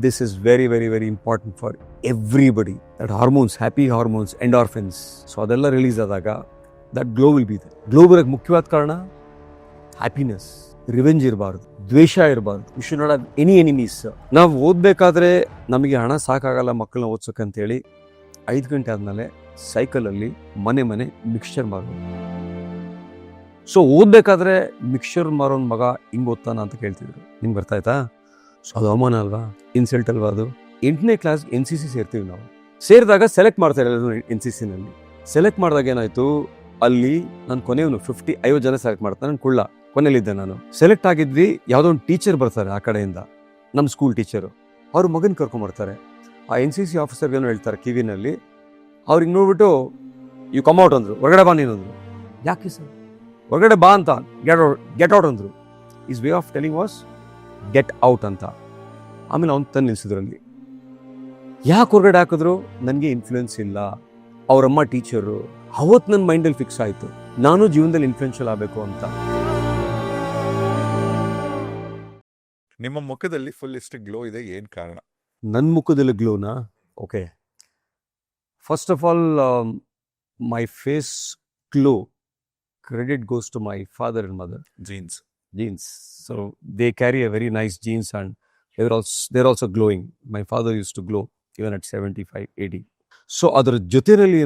This is very, very, very important for everybody. That hormones, happy hormones, endorphins. So ಅದೆಲ್ಲ release ಆದಾಗ that glow will be there. Glow ಬರೋಕ್ಕೆ ಮುಖ್ಯವಾದ ಕಾರಣ happiness. Revenge ಇರಬಾರ್ದು, ದ್ವೇಷ ಇರಬಾರ್ದು. You should not have any enemies. ನಾವು ಓದಬೇಕಾದ್ರೆ ನಮಗೆ ಹಣ ಸಾಕಾಗಲ್ಲ ಮಕ್ಕಳನ್ನ ಓದ್ಸೋಕೆ ಅಂತೇಳಿ 5 ಗಂಟೆ ಆದಮೇಲೆ ಸೈಕಲಲ್ಲಿ ಮನೆ ಮಿಕ್ಸ್ಚರ್ ಮಾರೋದು. ಸೊ ಓದಬೇಕಾದ್ರೆ ಮಿಕ್ಸ್ಚರ್ ಮಾರೋನ್ ಮಗ ಹಿಂಗೆ ಓದ್ತಾನ ಅಂತ ಕೇಳ್ತಿದ್ರು. ನಿಮ್ಗೆ ಬರ್ತಾಯ್ತಾ? ಸೊ ಅದು ಅವಮಾನ ಅಲ್ವಾ, ಇನ್ಸಲ್ಟ್ ಅಲ್ವಾ ಅದು? 8ನೇ ಕ್ಲಾಸ್ NCC ಸೇರ್ತೀವಿ ನಾವು. ಸೇರಿದಾಗ ಸೆಲೆಕ್ಟ್ ಮಾಡ್ತಾರೆ ಎಲ್ಲರೂ NCCನಲ್ಲಿ. ಸೆಲೆಕ್ಟ್ ಮಾಡಿದಾಗ ಏನಾಯ್ತು, ಅಲ್ಲಿ ನಾನು ಕೊನೆಯವನು 50 ಜನ ಸೆಲೆಕ್ಟ್ ಮಾಡ್ತಾನೆ. ನಾನು ಕುಳ್ಳ ಕೊನೆಯಲ್ಲಿದ್ದೆ ನಾನು. ಸೆಲೆಕ್ಟ್ ಆಗಿದ್ವಿ. ಯಾವುದೋ ಒಂದು ಟೀಚರ್ ಬರ್ತಾರೆ ಆ ಕಡೆಯಿಂದ, ನಮ್ಮ ಸ್ಕೂಲ್ ಟೀಚರು. ಅವ್ರ ಮಗನ ಕರ್ಕೊಂಬರ್ತಾರೆ. ಆ NCC ಆಫೀಸರ್ಗೆ ಏನೋ ಹೇಳ್ತಾರೆ ಕಿವಿನಲ್ಲಿ. ಅವ್ರಿಗೆ ನೋಡ್ಬಿಟ್ಟು ಯು ಕಮ್ ಔಟ್ ಅಂದರು. ಹೊರಗಡೆ ಬಾ ನೀನು ಅಂದರು. ಯಾಕೆ ಸರ್? ಹೊರಗಡೆ ಬಾ ಅಂತ. ಗೆಟ್ ಔಟ್ ಅಂದರು. His way of telling was get out ಅಂತ. ಆಮೇಲೆ ಅವ್ನು ತಂದು ನಿಲ್ಸಿದ್ರಲ್ಲಿ. ಯಾಕೆ ಹೊರಗಡೆ ಹಾಕಿದ್ರು? ನನಗೆ ಇನ್ಫ್ಲೂಯೆನ್ಸ್ ಇಲ್ಲ, ಅವರಮ್ಮ ಟೀಚರು. ಅವತ್ತು ನನ್ನ ಮೈಂಡಲ್ಲಿ ಫಿಕ್ಸ್ ಆಯಿತು, ನಾನು ಜೀವನದಲ್ಲಿ ಇನ್ಫ್ಲೂಯೆನ್ಷಿಯಲ್ ಆಗಬೇಕು ಅಂತ. ನಿಮ್ಮ ಮುಖದಲ್ಲಿ ಫುಲ್ ಇಷ್ಟು ಗ್ಲೋ ಇದೆ, ಏನು ಕಾರಣ? ನನ್ನ ಮುಖದಲ್ಲಿ ಗ್ಲೋನಾ? Okay, first of all my face glow, credit goes to my father and mother. Genes. So they carry a very nice genes and they're also glowing. My father used to glow even at 75, 80. So ಅದರ ಜೊತೆಯಲ್ಲಿ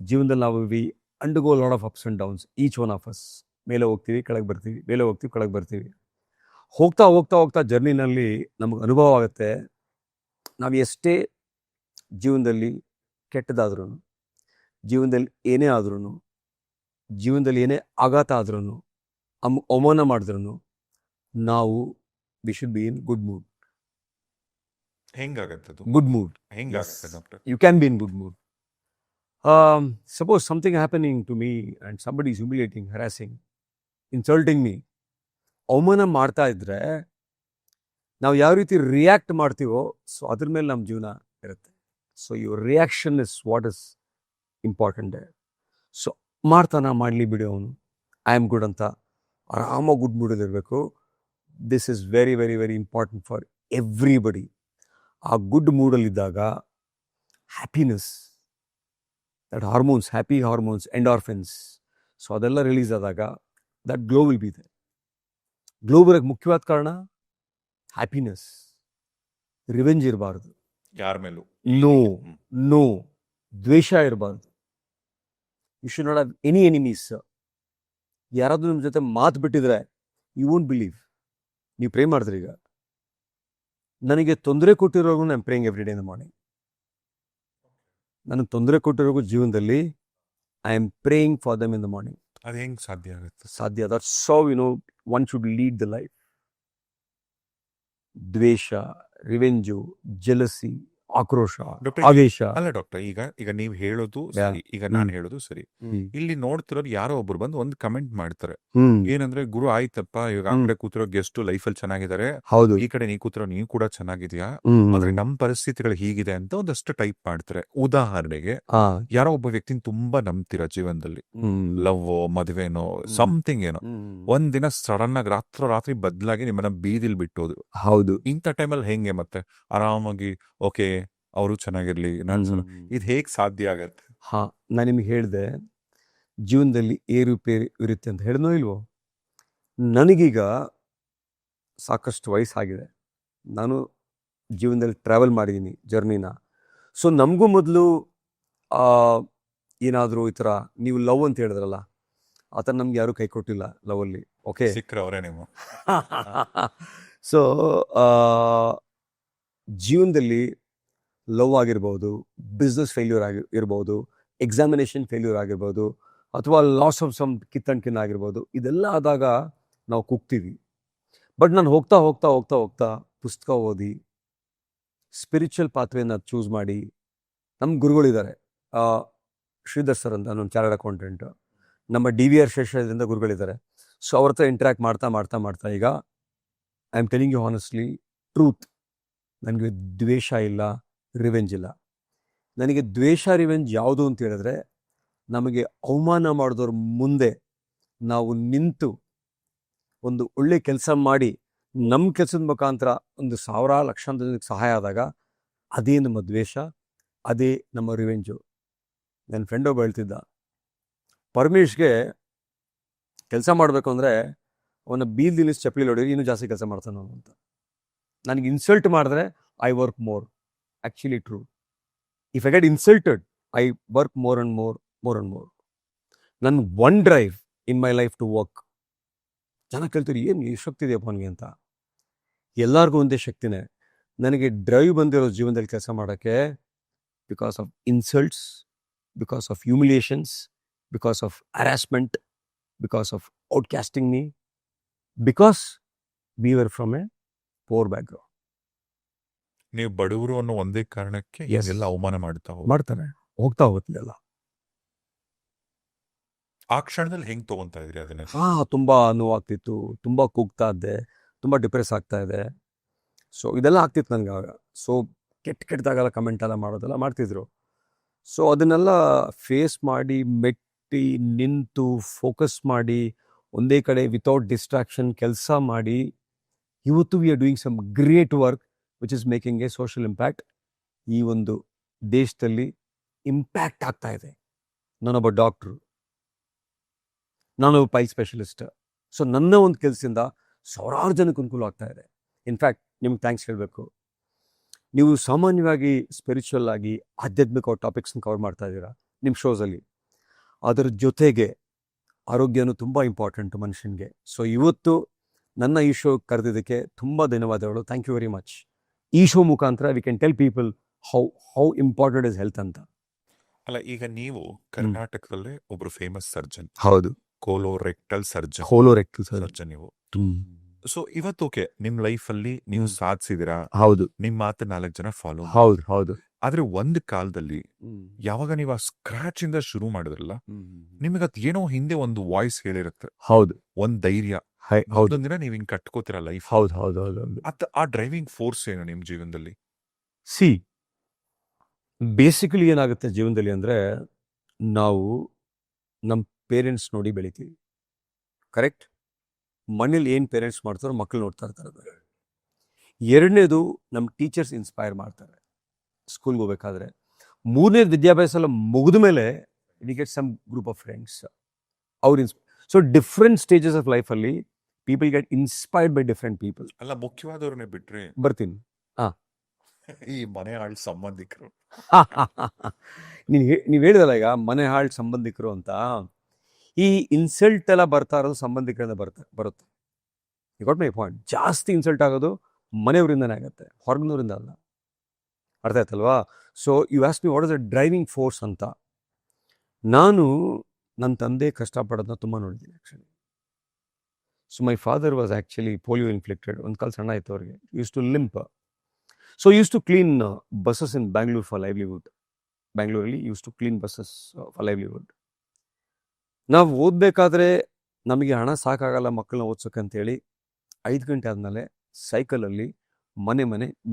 ಜೀವನದಲ್ಲಿ ನಾವು we undergo lot of ups and downs, each one of us. ಮೇಲೆ ಹೋಗ್ತೀವಿ, ಕೆಳಗೆ ಬರ್ತೀವಿ, ಮೇಲೆ ಹೋಗ್ತೀವಿ, ಕೆಳಗೆ ಬರ್ತೀವಿ. ಹೋಗ್ತಾ ಹೋಗ್ತಾ ಹೋಗ್ತಾ ಜರ್ನಿನಲ್ಲಿ ನಮಗೆ ಅನುಭವ ಆಗುತ್ತೆ, ನಾವು ಎಷ್ಟೇ ಜೀವನದಲ್ಲಿ ಕೆಟ್ಟದಾದ್ರೂ, ಜೀವನದಲ್ಲಿ ಏನೇ ಆದ್ರೂ, ಜೀವನದಲ್ಲಿ ಏನೇ ಆಘಾತ ಆದ್ರೂ, ಅವಮಾನ ಮಾಡಿದ್ರು, ನಾವು we should be in good mood. ಹೆಂಗಾಗತ್ತೆ? Good mood. ಹೆಂಗಾಗತ್ತೆ doctor? You can be in good mood. Suppose something happening to me and somebody is humiliating, harassing, insulting me, ಅವಮಾನ ಮಾಡ್ತಾ ಇದ್ರೆ ನಾವು ಯಾವ ರೀತಿ ರಿಯಾಕ್ಟ್ ಮಾಡ್ತೀವೋ, ಸೊ ಅದ್ರ ಮೇಲೆ ನಮ್ಮ ಜೀವನ ಇರುತ್ತೆ. So your reaction is what is important. So ಮಾಡ್ತಾನ, ಮಾಡಲಿ ಬಿಡಿ, ಅವನು ಐ ಆಮ್ ಗುಡ್ ಅಂತ ಆರಾಮಾಗಿ ಗುಡ್ ಮೂಡಲ್ಲಿ ಇರಬೇಕು. This is very, very, very important for everybody. ಆ ಗುಡ್ ಮೂಡಲ್ಲಿದ್ದಾಗ happiness, that hormones, happy hormones, endorphins, so ಅದೆಲ್ಲ ರಿಲೀಸ್ ಆದಾಗ that glow will be there. Glow ಬರೋಕ್ಕೆ ಮುಖ್ಯವಾದ ಕಾರಣ ಹ್ಯಾಪಿನೆಸ್. ರಿವೆಂಜ್ ಇರಬಾರ್ದು, ಯಾರ ಮೇಲೂ ನೋ ದ್ವೇಷ ಇರಬಾರ್ದು. You should not have any enemies. ಯಾರಾದ್ರೂ ನಿಮ್ಮ ಜೊತೆ ಮಾತು ಬಿಟ್ಟಿದ್ರೆ ಯು ವೋಂಟ್ ಬಿಲೀವ್. ನೀವು ಪ್ರೇ ಮಾಡಿದ್ರಿ, ಈಗ ನನಗೆ ತೊಂದರೆ ಕೊಟ್ಟಿರೋರ್ಗು ನಾನು praying every day in the morning. ನನಗೆ ತೊಂದರೆ ಕೊಟ್ಟಿರೋರ್ಗು ಜೀವನದಲ್ಲಿ I am praying for them in the morning. ಅದು ಹೆಂಗೆ ಸಾಧ್ಯ ಆಗುತ್ತೆ? ಸಾಧ್ಯ. That's how one should lead the life. ದ್ವೇಷ, ರಿವೆಂಜು, ಜೆಲಸಿ, ಆಕ್ರೋಶ, ಆವೇಶ. ಅಲ್ಲ ಡಾಕ್ಟರ್, ಈಗ ನೀವು ಹೇಳೋದು ಸರಿ, ಈಗ ನಾನು ಹೇಳೋದು ಸರಿ. ಇಲ್ಲಿ ನೋಡ್ತಿರೋರು ಯಾರೋ ಒಬ್ರು ಬಂದು ಒಂದು ಕಮೆಂಟ್ ಮಾಡ್ತಾರೆ, ಏನಂದ್ರೆ ಗುರು ಆಯ್ತಪ್ಪ, ಈಗ ಆ ಕಡೆ ಕೂತಿರೋ ಗೆಸ್ಟ್ ಲೈಫ್ ಅಲ್ಲಿ ಚೆನ್ನಾಗಿದ್ದಾರೆ, ಹೌದು, ಈ ಕಡೆ ನೀ ಕೂತಿರೋ ನೀವು ಕೂಡ ಚೆನ್ನಾಗಿದ್ಯಾ, ಆದ್ರೆ ನಮ್ ಪರಿಸ್ಥಿತಿಗಳು ಹೀಗಿದೆ ಅಂತ ಒಂದಷ್ಟು ಟೈಪ್ ಮಾಡ್ತಾರೆ. ಉದಾಹರಣೆಗೆ, ಯಾರೋ ಒಬ್ಬ ವ್ಯಕ್ತಿನ ತುಂಬಾ ನಂಬ್ತೀರಾ ಜೀವನದಲ್ಲಿ, ಲವ್, ಮದುವೆನೋ, ಸಮಥಿಂಗ್ ಏನೋ, ಒಂದಿನ ಸಡನ್ ಆಗಿ ರಾತ್ರಿ ಬದಲಾಗಿ ನಿಮ್ಮನ್ನ ಬೀದಿಲ್ ಬಿಟ್ಟೋದು. ಹೌದು. ಇಂಥ ಟೈಮಲ್ಲಿ ಹೆಂಗೆ ಮತ್ತೆ ಆರಾಮಾಗಿ ಓಕೆ ಅವರು ಚೆನ್ನಾಗಿರ್ಲಿ, ಇದು ಹೇಗೆ ಸಾಧ್ಯ ಆಗತ್ತೆ? ನಾನು ನಿಮ್ಗೆ ಹೇಳಿದೆ, ಜೀವನದಲ್ಲಿ ಏರುಪೇರು ಇರುತ್ತೆ ಅಂತ ಹೇಳಿದ್ನೋ ಇಲ್ವೋ? ನನಗೀಗ ಸಾಕಷ್ಟು ವಯಸ್ಸಾಗಿದೆ, ನಾನು ಜೀವನದಲ್ಲಿ ಟ್ರಾವೆಲ್ ಮಾಡಿದ್ದೀನಿ ಜರ್ನಿನ. ಸೊ ನಮಗೂ ಮೊದಲು ಏನಾದರೂ ಈ ಥರ ನೀವು ಲವ್ ಅಂತ ಹೇಳಿದ್ರಲ್ಲ, ಆ ಥರ ನಮ್ಗೆ ಯಾರೂ ಕೈ ಕೊಟ್ಟಿಲ್ಲ ಲವಲ್ಲಿ. ಓಕೆ, ಸಿಕ್ಕ್ರವ್ರೆ ನೀವು. ಸೊ ಜೀವನದಲ್ಲಿ ಲವ್ ಆಗಿರ್ಬೋದು, ಬಿಸ್ನೆಸ್ ಫೇಲ್ಯೂರ್ ಇರ್ಬೋದು, ಎಕ್ಸಾಮಿನೇಷನ್ ಫೇಲ್ಯೂರ್ ಆಗಿರ್ಬೋದು, ಅಥವಾ ಲಾಸ್ ಆಫ್ ಸಮ್ ಕಿತ್ತಣ್ಕಿನ್ನ ಆಗಿರ್ಬೋದು, ಇದೆಲ್ಲ ಆದಾಗ ನಾವು ಕುಗ್ತೀವಿ. ಬಟ್ ನಾನು ಹೋಗ್ತಾ ಹೋಗ್ತಾ ಹೋಗ್ತಾ ಹೋಗ್ತಾ ಪುಸ್ತಕ ಓದಿ ಸ್ಪಿರಿಚುವಲ್ ಪಾತ್ವೆಯನ್ನು ಚೂಸ್ ಮಾಡಿ, ನಮ್ಮ ಗುರುಗಳಿದ್ದಾರೆ, ಶ್ರೀಧರ್ ಸರ್ ಅಂತ, ನನ್ನ ಚಾರ್ಟರ್ಡ್ ಅಕೌಂಟೆಂಟ್, ನಮ್ಮ DVR ಶೇಷದಿಂದ ಗುರುಗಳಿದ್ದಾರೆ. ಸೊ ಅವ್ರ ಹತ್ರ ಇಂಟ್ರ್ಯಾಕ್ಟ್ ಮಾಡ್ತಾ ಮಾಡ್ತಾ ಮಾಡ್ತಾ ಈಗ I am telling you honestly truth, ನನಗೆ ದ್ವೇಷ ಇಲ್ಲ, ರಿವೆಂಜ್ ಇಲ್ಲ. ನನಗೆ ದ್ವೇಷ, ರಿವೆಂಜ್ ಯಾವುದು ಅಂತ ಹೇಳಿದ್ರೆ, ನಮಗೆ ಅವಮಾನ ಮಾಡಿದವ್ರ ಮುಂದೆ ನಾವು ನಿಂತು ಒಂದು ಒಳ್ಳೆ ಕೆಲಸ ಮಾಡಿ ನಮ್ಮ ಕೆಲಸದ ಮುಖಾಂತರ ಒಂದು ಸಾವಿರಾರು ಲಕ್ಷಾಂತರ ಜನಕ್ಕೆ ಸಹಾಯ ಆದಾಗ ಅದೇ ನಮ್ಮ ದ್ವೇಷ, ಅದೇ ನಮ್ಮ ರಿವೆಂಜು. ನನ್ನ ಫ್ರೆಂಡ್ ಒಬ್ಬ ಹೇಳ್ತಿದ್ದ, ಪರಮೇಶ್ಗೆ ಕೆಲಸ ಮಾಡಬೇಕು ಅಂದರೆ ಅವನ ಬೀದಿಲಿ ಚಪ್ಪಲಿ ಹೊಡಿದ್ರೆ ಇನ್ನೂ ಜಾಸ್ತಿ ಕೆಲಸ ಮಾಡ್ತಾನೆ ಅವನು ಅಂತ. ನನಗೆ ಇನ್ಸಲ್ಟ್ ಮಾಡಿದ್ರೆ I work more. Actually true. If I get insulted I work more and more, more and more. ನನ್ನ one drive in my life to work. ಜನ ಕೇಳ್ತೀರಿ ಏನು ಈ ಶಕ್ತಿ ಇದೆಯಪ್ಪ ಅವನಿಗೆ ಅಂತ. ಎಲ್ಲರಿಗೂ ಒಂದೇ ಶಕ್ತಿನೇ. ನನಗೆ ಡ್ರೈವ್ ಬಂದಿರೋ ಜೀವನದಲ್ಲಿ ಕೆಲಸ ಮಾಡೋಕ್ಕೆ because of insults, because of humiliations, because of harassment, because of outcasting me, because we were from a poor background. ನೀವು ಬಡವರು ಅನ್ನೋ ಒಂದೇ ಕಾರಣಕ್ಕೆ Yes. ಎಲ್ಲ ಅವಮಾನ ಮಾಡ್ತಾರೆ, ಹೋಗ್ತಾ ಹೋಗುತ್ತಿಲ್ಲ. ಆ ಕ್ಷಣದಲ್ಲಿ ಹೆಂಗ್ ತಗೊಂತಾ ಇದ್ರಿ ಅದನ್ನ? ತುಂಬ ನೋವಾಗ್ತಿತ್ತು, ತುಂಬ ಕೂಗ್ತಾ ಇದ್ದೆ, ತುಂಬ ಡಿಪ್ರೆಸ್ ಆಗ್ತಾ ಇದೆ. ಸೊ ಇದೆಲ್ಲ ಆಗ್ತಿತ್ತು ನನಗೆ ಆವಾಗ. ಸೊ ಕೆಟ್ಟದಾಗೆಲ್ಲ ಕಮೆಂಟ್ ಎಲ್ಲ ಮಾಡೋದೆಲ್ಲ ಮಾಡ್ತಿದ್ರು. ಸೊ ಅದನ್ನೆಲ್ಲ ಫೇಸ್ ಮಾಡಿ, ಮೆಟ್ಟಿ, ನಿಂತು, ಫೋಕಸ್ ಮಾಡಿ, ಒಂದೇ ಕಡೆ ವಿತೌಟ್ ಡಿಸ್ಟ್ರಾಕ್ಷನ್ ಕೆಲಸ ಮಾಡಿ, ಇವತ್ತು we are doing some great work which is making a social impact. ಈ ಒಂದು ದೇಶದಲ್ಲಿ ಇಂಪ್ಯಾಕ್ಟ್ ಆಗ್ತಾ ಇದೆ. ನಾನೊಬ್ಬ ಡಾಕ್ಟ್ರು, ನಾನೊಬ್ಬ ಪೈಲ್ ಸ್ಪೆಷಲಿಸ್ಟ್. ಸೊ ನನ್ನ ಒಂದು ಕೆಲಸದಿಂದ ಸಾವಿರಾರು ಜನಕ್ಕೆ ಅನುಕೂಲ ಆಗ್ತಾ ಇದೆ. ಇನ್ಫ್ಯಾಕ್ಟ್ ನಿಮ್ಗೆ ಥ್ಯಾಂಕ್ಸ್ ಹೇಳಬೇಕು. ನೀವು ಸಾಮಾನ್ಯವಾಗಿ ಸ್ಪಿರಿಚುವಲ್ ಆಗಿ ಆಧ್ಯಾತ್ಮಿಕ ಟಾಪಿಕ್ಸ್ನ ಕವರ್ ಮಾಡ್ತಾ ಇದ್ದೀರಾ ನಿಮ್ಮ ಶೋಸಲ್ಲಿ. ಅದರ ಜೊತೆಗೆ ಆರೋಗ್ಯನೂ ತುಂಬ ಇಂಪಾರ್ಟೆಂಟು ಮನುಷ್ಯನಿಗೆ. ಸೊ ಇವತ್ತು ನನ್ನ ಈ ಶೋ ಕರೆದಿದ್ದಕ್ಕೆ ತುಂಬ ಧನ್ಯವಾದಗಳು. Thank you very much. ಈ ಶೋ ಮುಖಾಂತರ we can tell people how important is health ಅಂತ. ಅಲ್ಲ, ಈಗ ನೀವು ಕರ್ನಾಟಕದಲ್ಲೇ ಒಬ್ರು ಫೇಮಸ್ ಸರ್ಜನ್, ಹೌದು, ಕೋಲೋರೆಕ್ಟಲ್ ಸರ್ಜನ್. ಕೋಲೋರೆಕ್ಟಲ್ ಸರ್ಜನ್ ನೀವು. ಸೊ ಇವತ್ತು ಓಕೆ, ನಿಮ್ ಲೈಫ್ ಅಲ್ಲಿ ನೀವು ಸಾಧಿಸಿದಿರಾ, ಹೌದು, ನಿಮ್ ಮಾತು 4 ಜನ ಫಾಲೋ. ಹೌದು, ಹೌದು. ಆದ್ರೆ ಒಂದ್ ಕಾಲದಲ್ಲಿ ಯಾವಾಗ ನೀವು ಆ ಸ್ಕ್ರಾಚ್ ಇಂದ ಶುರು ಮಾಡಿದ್ರಲ್ಲ, ನಿಮಗೆ ಅದ್ ಏನೋ ಹಿಂದೆ ಒಂದು ವಾಯ್ಸ್ ಹೇಳಿರುತ್ತೆ, ಹೌದು, ಒಂದ್ ಧೈರ್ಯ. ಹೌದು, ಒಂದಿನ ನೀವ್ ಹಿಂಗ್ ಕಟ್ಕೋತೀರಾ ಲೈಫ್. ಹೌದು, ಹೌದು, ಹೌದು. ಆ ಡ್ರೈವಿಂಗ್ ಫೋರ್ಸ್ ಏನು ನಿಮ್ ಜೀವನದಲ್ಲಿ? ಸಿ, ಬೇಸಿಕಲಿ ಏನಾಗುತ್ತೆ ಜೀವನದಲ್ಲಿ ಅಂದರೆ, ನಾವು ನಮ್ಮ ಪೇರೆಂಟ್ಸ್ ನೋಡಿ ಬೆಳಿತೀವಿ, ಕರೆಕ್ಟ್? ಮನೇಲಿ ಏನು ಪೇರೆಂಟ್ಸ್ ಮಾಡ್ತಾರೋ ಮಕ್ಕಳು ನೋಡ್ತಾ ಇರ್ತಾರೆ. ಎರಡನೇದು ನಮ್ಮ ಟೀಚರ್ಸ್ ಇನ್ಸ್ಪೈರ್ ಮಾಡ್ತಾರೆ ಸ್ಕೂಲ್ಗೆ ಹೋಗ್ಬೇಕಾದ್ರೆ. ಮೂರನೇದು ವಿದ್ಯಾಭ್ಯಾಸ ಎಲ್ಲ ಮುಗಿದ ಮೇಲೆ we get some group of friends, ಅವ್ರು ಸೊ ಡಿಫ್ರೆಂಟ್ ಸ್ಟೇಜಸ್ ಆಫ್ ಲೈಫಲ್ಲಿ people get inspired by different people. ಅಲ್ಲ, ಮುಖ್ಯವಾದವ್ರನ್ನೇ ಬಿಟ್ರೆ ಬರ್ತೀನಿ. ಈ ಮನೆ ಹಾಳು ಸಂಬಂಧಿಕರು. ನೀವು ಹೇಳಿದಲ್ಲ ಈಗ ಮನೆ ಹಾಳು ಸಂಬಂಧಿಕರು ಅಂತ. ಈ ಇನ್ಸಲ್ಟ್ ಎಲ್ಲ ಬರ್ತಾ ಇರೋದು ಸಂಬಂಧಿಕರಿಂದ ಬರುತ್ತೆ. You got my point. ಜಾಸ್ತಿ ಇನ್ಸಲ್ಟ್ ಆಗೋದು ಮನೆಯವರಿಂದನೇ ಆಗುತ್ತೆ, ಹೊರಗಿನವರಿಂದ ಅಲ್ಲ. ಅರ್ಥ ಆಯ್ತಲ್ವಾ? So you ask me what is the driving force ಅಂತ. ನಾನು ನನ್ನ ತಂದೆ ಕಷ್ಟಪಡೋದನ್ನ ತುಂಬ ನೋಡಿದ್ದೀನಿ actually. So my father was actually polio inflicted. ಒಂದು ಕಾಲ ಸಣ್ಣ ಆಯಿತು ಅವ್ರಿಗೆ. Used to limp. So used to clean buses in Bangalore for livelihood. ಬ್ಯಾಂಗ್ಳೂರಲ್ಲಿ used to clean buses for livelihood. ನಾವು ಓದಬೇಕಾದ್ರೆ ನಮಗೆ ಹಣ ಸಾಕಾಗಲ್ಲ ಮಕ್ಕಳನ್ನ ಓದ್ಸೋಕೆ ಅಂತೇಳಿ 5 ಗಂಟೆ ಆದಮೇಲೆ ಸೈಕಲಲ್ಲಿ ಮನೆ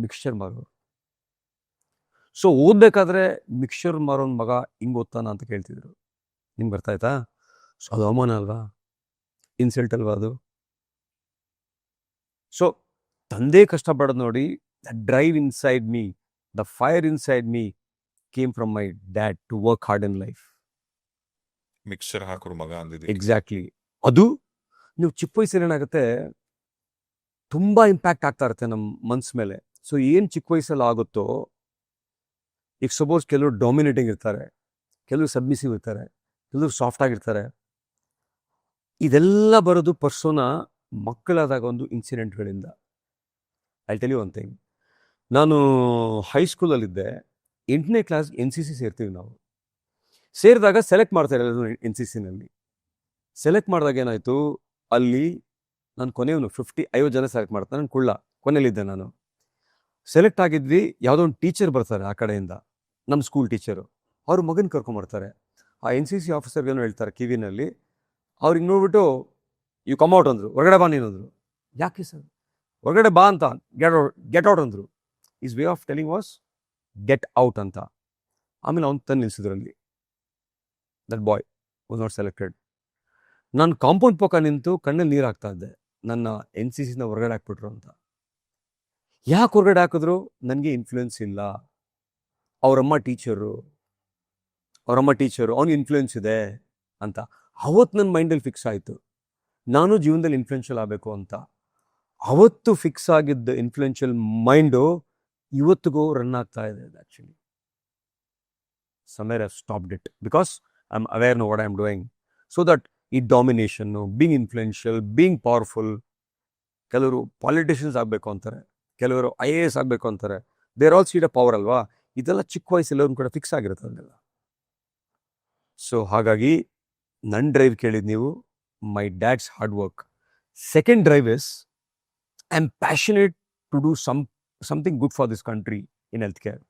ಮಿಕ್ಸ್ಚರ್ ಮಾರೋರು. ಸೊ ಓದಬೇಕಾದ್ರೆ ಮಿಕ್ಸ್ಚರ್ ಮಾರೋನ್ ಮಗ ಹಿಂಗೆ ಓದ್ತಾನ ಅಂತ ಕೇಳ್ತಿದ್ರು. ನಿಮ್ಗೆ ಬರ್ತಾಯ್ತಾ? ಸೊ ಅದು ಅವಮಾನ ಅಲ್ವಾ? ಇನ್ಸಲ್ಟ್ ಅಲ್ವಾ ಅದು? ಸೊ ತಂದೆ ಕಷ್ಟಪಡೋದು ನೋಡಿ, the drive inside me, the fire inside me came from my dad to work hard in life. Mixer ಹಾಕೋರು ಮಗ ಅಂದಿದೆ. ಎಕ್ಸಾಕ್ಟ್ಲಿ. ಅದು ನೀವು ಚಿಕ್ಕ ವಯಸ್ಸಲ್ಲಿ ಏನಾಗುತ್ತೆ, ತುಂಬ ಇಂಪ್ಯಾಕ್ಟ್ ಆಗ್ತಾ ಇರುತ್ತೆ ನಮ್ಮ ಮನ್ಸ್ ಮೇಲೆ. ಸೊ ಏನು ಚಿಕ್ಕ ವಯಸ್ಸಲ್ಲಿ ಆಗುತ್ತೋ, ಈಗ ಸಪೋಸ್ ಕೆಲವರು ಡಾಮಿನೇಟಿಂಗ್ ಇರ್ತಾರೆ, ಕೆಲವರು ಸಬ್ಮಿಸಿವ್ ಇರ್ತಾರೆ, ಕೆಲವರು ಸಾಫ್ಟ್ ಆಗಿರ್ತಾರೆ. ಇದೆಲ್ಲ ಬರೋದು ಪರ್ಸೋನ ಮಕ್ಕಳಾದಾಗ ಒಂದು ಇನ್ಸಿಡೆಂಟ್ಗಳಿಂದ. I tell you one thing. ನಾನು ಹೈಸ್ಕೂಲಲ್ಲಿದ್ದೆ, 8ನೇ ಕ್ಲಾಸ್ NCC ಸೇರ್ತೀವಿ ನಾವು. ಸೇರಿದಾಗ ಸೆಲೆಕ್ಟ್ ಮಾಡ್ತಾರೆ ಎಲ್ಲರೂ NCCನಲ್ಲಿ. ಸೆಲೆಕ್ಟ್ ಮಾಡಿದಾಗ ಏನಾಯಿತು, ಅಲ್ಲಿ ನಾನು ಕೊನೆಯವನು 50 ಜನ ಸೆಲೆಕ್ಟ್ ಮಾಡ್ತಾನೆ. ನಾನು ಕೊನೆಯಲ್ಲಿದ್ದೆ ನಾನು. ಸೆಲೆಕ್ಟ್ ಆಗಿದ್ವಿ. ಯಾವುದೋ ಒಂದು ಟೀಚರ್ ಬರ್ತಾರೆ ಆ ಕಡೆಯಿಂದ, ನಮ್ಮ ಸ್ಕೂಲ್ ಟೀಚರು. ಅವ್ರ ಮಗನ ಕರ್ಕೊಂಬರ್ತಾರೆ. ಆ NCC ಆಫೀಸರ್ಗೇನೋ ಹೇಳ್ತಾರೆ ಕಿವಿನಲ್ಲಿ. ಅವ್ರಿಗೆ ನೋಡ್ಬಿಟ್ಟು ಯು ಕಮ್ ಔಟ್ ಅಂದರು. ಹೊರಗಡೆ ಬಾ ನೀನು ಅಂದರು. ಯಾಕೆ ಸರ್? ಹೊರಗಡೆ ಬಾ ಅಂತ. ಗೆಟ್ ಔಟ್ ಅಂದರು. His way of telling was get out ಅಂತ. ಆಮೇಲೆ ಅವ್ನು ತಂದು ನಿಲ್ಸಿದ್ರಲ್ಲಿ. That boy was not selected. ನಾನು ಕಾಂಪೌಂಡ್ ಪಕ್ಕ ನಿಂತು ಕಣ್ಣಲ್ಲಿ ನೀರು ಹಾಕ್ತಾ ಇದ್ದೆ. ನನ್ನ NCCನ ಹೊರಗಡೆ ಹಾಕ್ಬಿಟ್ರು ಅಂತ. ಯಾಕೆ ಹೊರಗಡೆ ಹಾಕಿದ್ರು? ನನಗೆ ಇನ್ಫ್ಲೂಯೆನ್ಸ್ ಇಲ್ಲ. ಅವರಮ್ಮ ಟೀಚರು, ಅವ್ನಿಗೆ ಇನ್ಫ್ಲೂಯೆನ್ಸ್ ಇದೆ ಅಂತ. ಅವತ್ತು ನನ್ನ ಮೈಂಡಲ್ಲಿ ಫಿಕ್ಸ್ ಆಯಿತು, ನಾನು ಜೀವನದಲ್ಲಿ ಇನ್ಫ್ಲೂಯೆನ್ಷಿಯಲ್ ಆಗಬೇಕು ಅಂತ. ಅವತ್ತು ಫಿಕ್ಸ್ ಆಗಿದ್ದ ಇನ್ಫ್ಲೂಯೆನ್ಷಿಯಲ್ ಮೈಂಡು ಇವತ್ತಿಗೂ ರನ್ ಆಗ್ತಾ ಇದೆ. Actually somewhere I've stopped it because I'm aware of what I'm doing. So that ಈ domination, being influential, being powerful, ಕೆಲವರು ಪಾಲಿಟಿಷಿಯನ್ಸ್ ಆಗಬೇಕು ಅಂತಾರೆ, ಕೆಲವರು IAS ಆಗಬೇಕು ಅಂತಾರೆ. There all seed a power ಅಲ್ವಾ? ಇದೆಲ್ಲ ಚಿಕ್ಕ ವಯಸ್ಸೆಲ್ಲರೂ ಕೂಡ ಫಿಕ್ಸ್ ಆಗಿರುತ್ತೆ ಅದೆಲ್ಲ. ಸೊ ಹಾಗಾಗಿ ನನ್ನ ಡ್ರೈವ್ ಕೇಳಿದ್ದು ನೀವು, my dad's hard work. Second drive is I am passionate to do something good for this country in health care.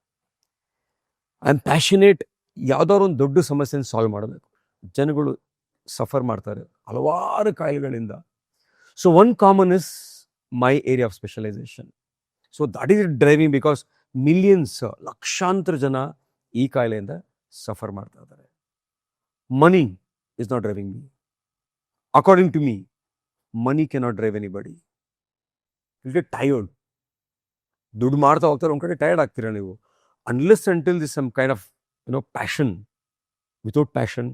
I am passionate ಯಾವುದಾದ್ರು ಒಂದು ದೊಡ್ಡ ಸಮಸ್ಯೆನ ಸಾಲ್ವ್ ಮಾಡಬೇಕು. ಜನಗಳು ಸಫರ್ ಮಾಡ್ತಾರೆ ಹಲವಾರು ಕಾಯಿಲೆಗಳಿಂದ. So one common is my area of specialization. So that is driving because millions, ಲಕ್ಷಾಂತರ ಜನ ಈ ಕಾಯಿಲೆಯಿಂದ ಸಫರ್ ಮಾಡ್ತಾ ಇದ್ದಾರೆ. Money is not driving me. According to me, money cannot drive anybody. You get tired. ದುಡ್ಡು ಮಾಡ್ತಾ ಹೋಗ್ತಾರೆ, ಒಂದು ಕಡೆ ಟಯರ್ಡ್ ಆಗ್ತೀರಾ ನೀವು. Unless until there's some kind of, passion. Without passion,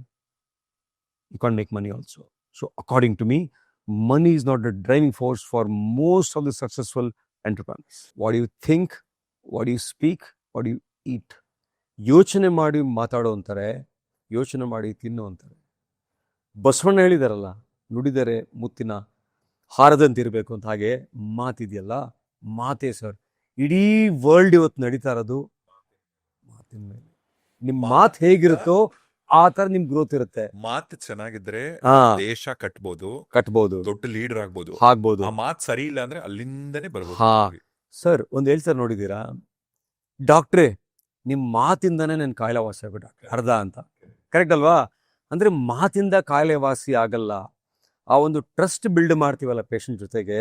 you can't make money also. So according to me, money is not the driving force for most of the successful entrepreneurs. What do you think? What do you speak? What do you eat? ಯೋಚನೆ ಮಾಡಿ ಮಾತಾಡೋ ಅಂತಾರೆ, ಯೋಚನೆ ಮಾಡಿ ತಿನ್ನೋ ಅಂತಾರೆ. ಬಸವಣ್ಣ ಹೇಳಿದಾರಲ್ಲ, ನುಡಿದರೆ ಮುತ್ತಿನ ಹಾರದಂತಿರಬೇಕು ಅಂತ. ಹಾಗೆ ಮಾತಿದೆಯಲ್ಲ, ಮಾತೇ ಸರ್. ಇಡೀ ವರ್ಲ್ಡ್ ಇವತ್ತು ನಡೀತಾ ಇರೋದು ಮಾತಿನ ಮೇಲೆ. ನಿಮ್ಮ ಮಾತು ಹೇಗಿರುತ್ತೋ ಆ ತರ ನಿಮ್ ಗ್ರೋತ್ ಇರುತ್ತೆ. ಮಾತು ಚೆನ್ನಾಗಿದ್ರೆ ದೇಶ ಕಟ್ಬೋದು, ದೊಡ್ಡ ಲೀಡರ್ ಆಗ್ಬೋದು. ಆ ಮಾತು ಸರಿ ಇಲ್ಲ ಅಂದ್ರೆ ಅಲ್ಲಿಂದನೇ ಬರ್ಬೋದು. ಸರ್, ಒಂದು ಹೇಳ್ತಾರೆ ನೋಡಿದೀರಾ, ಡಾಕ್ಟ್ರೇ ನಿಮ್ ಮಾತಿಂದನೇ ನನ್ ಕಾಯಿಲೆ ವಾಸಿ ಆಗೋ ಡಾಕ್ಟ್ರೆ ಅರ್ಧ ಅಂತ. ಕರೆಕ್ಟ್ ಅಲ್ವಾ? ಅಂದ್ರೆ ಮಾತಿಂದ ಕಾಯಿಲೆ ವಾಸಿ ಆಗಲ್ಲ. ಆ ಒಂದು ಟ್ರಸ್ಟ್ ಬಿಲ್ಡ್ ಮಾಡ್ತೀವಲ್ಲ ಪೇಷಂಟ್ ಜೊತೆಗೆ,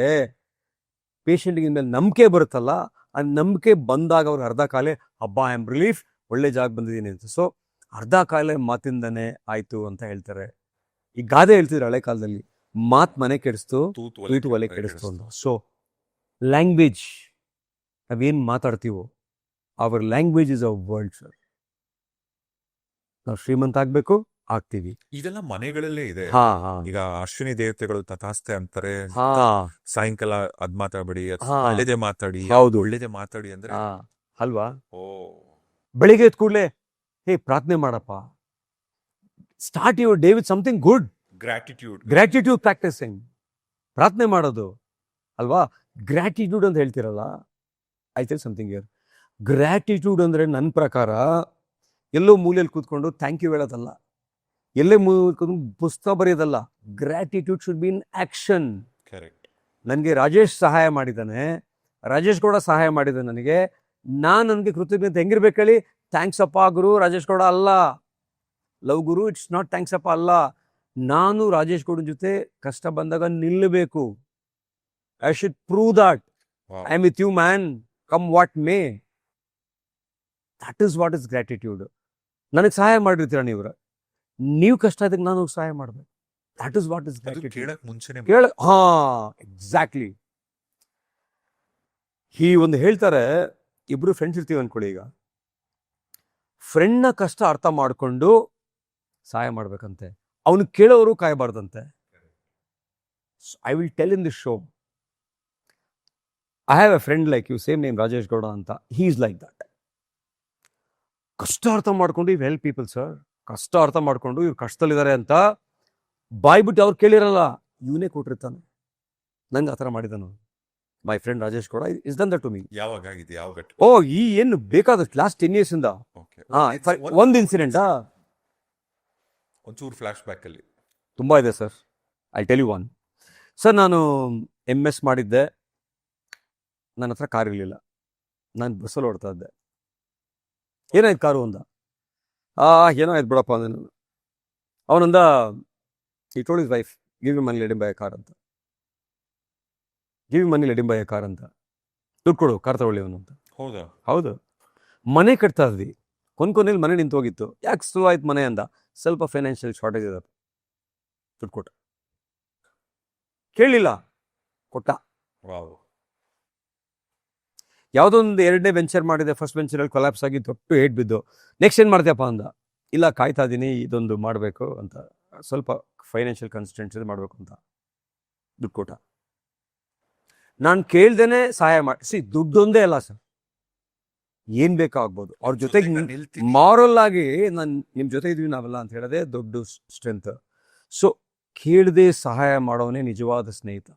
ಪೇಷಂಟ್ಗೆ ಮೇಲೆ ನಂಬಿಕೆ ಬರುತ್ತಲ್ಲ, ಆ ನಂಬಿಕೆ ಬಂದಾಗ ಅವ್ರಿಗೆ ಅರ್ಧ ಕಾಯಿಲೆ ಹಬ್ಬ, ಐ ಆಮ್ ರಿಲೀಫ್, ಒಳ್ಳೆ ಜಾಗ ಬಂದಿದ್ದೀನಿ ಅಂತ. ಸೊ ಅರ್ಧ ಕಾಯಿಲೆ ಮಾತಿಂದನೇ ಆಯ್ತು ಅಂತ ಹೇಳ್ತಾರೆ. ಈ ಗಾದೆ ಹೇಳ್ತಿದ್ರು ಹಳೆ ಕಾಲದಲ್ಲಿ, ಮಾತ್ ಮನೆ ಕೆಡಿಸ್ತು, ತೂತು ಒಲೆ ಕೆಡಿಸ್ತು ಅಂತ. ಸೊ ಲ್ಯಾಂಗ್ವೇಜ್, ನಾವೇನ್ ಮಾತಾಡ್ತೀವೋ, our language is a world sir. ನಾವು ಶ್ರೀಮಂತ ಆಗ್ಬೇಕು, ಆಗ್ತೀವಿ. ಇದೆಲ್ಲ ಮನೆಗಳಲ್ಲೇ ಇದೆ. ಈಗ ಅಶ್ವಿನಿ ದೇವತೆಗಳು ತಥಾಸ್ತೆ ಅಂತಾರೆ, ಸಾಯಂಕಾಲ ಅದ್ ಮಾತಾಡ್ಬೇಡಿ, ಒಳ್ಳೆದೇ ಮಾತಾಡಿ, ಒಳ್ಳೆದೇ ಮಾತಾಡಿ ಅಂದ್ರೆ ಅಲ್ವಾ? ಬೆಳಿಗ್ಗೆ ಎದ್ದ ಕೂಡಲೇ ಹೇ ಪ್ರಾರ್ಥನೆ ಮಾಡಪ್ಪ, start your day with something good. Gratitude practicing, ಪ್ರಾರ್ಥನೆ ಮಾಡೋದು ಅಲ್ವಾ? ಗ್ರಾಟಿಟ್ಯೂಡ್ ಅಂತ ಹೇಳ್ತಿರಲ್ಲ, I tell something here. Gratitude ಅಂದ್ರೆ ನನ್ನ ಪ್ರಕಾರ ಎಲ್ಲೋ ಮೂಲೆಯಲ್ಲಿ ಕೂತ್ಕೊಂಡು ಥ್ಯಾಂಕ್ ಯು ಹೇಳೋದಲ್ಲ, ಎಲ್ಲೇ ಪುಸ್ತಕ ಬರೆಯೋದಲ್ಲ. Gratitude should be in action. ನನಗೆ ರಾಜೇಶ್ ಸಹಾಯ ಮಾಡಿದ್ದಾನೆ, ರಾಜೇಶ್ ಗೌಡ ಸಹಾಯ ಮಾಡಿದ್ದಾನೆ ನನಗೆ, ನನಗೆ ಕೃತಜ್ಞತೆ ಹೆಂಗಿರ್ಬೇಕು ಹೇಳಿ? ಥ್ಯಾಂಕ್ಸ್ ಅಪ್ಪ ಗುರು ರಾಜೇಶ್ ಗೌಡ ಅಲ್ಲ, ಲವ್ ಗುರು, ಇಟ್ಸ್ ನಾಟ್ ಥ್ಯಾಂಕ್ಸ್ ಅಪ್ಪ ಅಲ್ಲ. ನಾನು ರಾಜೇಶ್ ಗೌಡನ ಜೊತೆ ಕಷ್ಟ ಬಂದಾಗ ನಿಲ್ಲಬೇಕು. I should prove that I am with you man, come what may. That is what is gratitude. ನನಗೆ ಸಹಾಯ ಮಾಡಿರ್ತೀರ ನೀವು ಕಷ್ಟ ಇದ್ದಾಗ ನಾನು ಸಹಾಯ ಮಾಡ್ಬೇಕು. That is what is gratitude. Exactly. ಒಂದು ಹೇಳ್ತಾರೆ, ಇಬ್ರು ಫ್ರೆಂಡ್ಸ್ ಇರ್ತೀವಿ ಅನ್ಕೊಳ್ಳಿ. ಈಗ ಫ್ರೆಂಡ್ನ ಕಷ್ಟ ಅರ್ಥ ಮಾಡ್ಕೊಂಡು ಸಹಾಯ ಮಾಡ್ಬೇಕಂತೆ, ಅವನು ಕೇಳೋರು ಕಾಯಬಾರ್ದಂತೆ. I will tell in this show, I have a friend like you, same name Rajesh Gowda ಅಂತ. He is like that. ಕಷ್ಟ ಅರ್ಥ ಮಾಡ್ಕೊಂಡು ಇವ್ ಹೆಲ್ಪ್ ಪೀಪಲ್ ಸರ್. ಕಷ್ಟ ಅರ್ಥ ಮಾಡ್ಕೊಂಡು ಇವ್ರು ಕಷ್ಟದಲ್ಲಿದ್ದಾರೆ ಅಂತ ಬಾಯ್ಬಿಟ್ಟು ಅವ್ರು ಕೇಳಿರಲ್ಲ, ಇವನೇ ಕೊಟ್ಟಿರ್ತಾನೆ. ನಂಗೆ ಆ ಥರ ಮಾಡಿದನು my friend Rajesh Gowda. Is done that to me. ಏನು ಬೇಕಾದಷ್ಟು ಲಾಸ್ಟ್ 10 years ಇಂದ. ಒಂದು ಇನ್ಸಿಡೆಂಟ್, ಒಂಚೂರು ಫ್ಲಾಶ್ ಬ್ಯಾಕ್ ಅಲ್ಲಿ ತುಂಬಾ ಇದೆ sir. I tell you one. Sir, ನಾನು MS ಮಾಡಿದ್ದೆ, ನನ್ನ ಹತ್ರ ಕಾರ್ ಇರಲಿಲ್ಲ, ನಾನು ಬಸ್ಸಲ್ಲಿ ಓಡ್ತಾ ಇದ್ದೆ. ಏನಾಯ್ತು ಕಾರು ಅಂದ. ಏನೋ ಆಯ್ತು ಬಿಡಪ್ಪ ಅಂದ. ಅವನಂದ, he told his wife, give me money, let him buy a car ಅಂತ. Give money, let him by A car ಅಂತ. ದುಡ್ಡು ಕೊಡು, ಕಾರ್ ತಗೊಳ್ಳಿ ಅವನು ಅಂತ. ಹೌದು. ಮನೆ ಕಟ್ತಾ ಇದ್ವಿ, ಕೊನೆಯಲ್ಲಿ ಮನೆ ನಿಂತು ಹೋಗಿತ್ತು. ಯಾಕೆ ಸ್ಲೋ ಆಯ್ತು ಮನೆ ಅಂದ. ಸ್ವಲ್ಪ ಫೈನಾನ್ಷಿಯಲ್ ಶಾರ್ಟೇಜ್ ಇದೆ, ದುಡ್ಡು ಕೊಟ್ಟ. ಕೇಳಲಿಲ್ಲ, ಕೊಟ್ಟ. ವಾವ್. ಯಾವುದೊಂದು 2ನೇ ವೆಂಚರ್ ಮಾಡಿದೆ, ಫಸ್ಟ್ ವೆಂಚರಲ್ಲಿ ಕೊಲಾಪ್ಸ್ ಆಗಿ ದೊಡ್ಡ ಏಟ್ ಬಿದ್ದು, ನೆಕ್ಸ್ಟ್ ಏನು ಮಾಡ್ತೀಯಪ್ಪ ಅಂದ. ಇಲ್ಲ ಕಾಯ್ತಾ ಇದ್ದೀನಿ, ಇದೊಂದು ಮಾಡಬೇಕು ಅಂತ, ಸ್ವಲ್ಪ ಫೈನಾನ್ಷಿಯಲ್ ಕನ್ಸ್ಟೆಂಟ್ಸ್ ಮಾಡಬೇಕು ಅಂತ ದುಡ್ಡು ಕೊಟ್ಟ. ನಾನು ಕೇಳ್ದೇನೆ ಸಹಾಯ ಮಾಡಿ. ದುಡ್ಡೊಂದೇ ಅಲ್ಲ ಸರ್, ಏನ್ ಬೇಕಾಗ್ಬೋದು. ಅವ್ರ ಜೊತೆಗೆ ಮಾರಲ್ ಆಗಿ ನಾನು ನಿಮ್ಮ ಜೊತೆ ಇದೀವಿ ನಾವೆಲ್ಲ ಅಂತ ಹೇಳೋದೇ ದೊಡ್ಡ ಸ್ಟ್ರೆಂತ್. ಸೊ ಕೇಳದೆ ಸಹಾಯ ಮಾಡೋನೇ ನಿಜವಾದ ಸ್ನೇಹಿತ.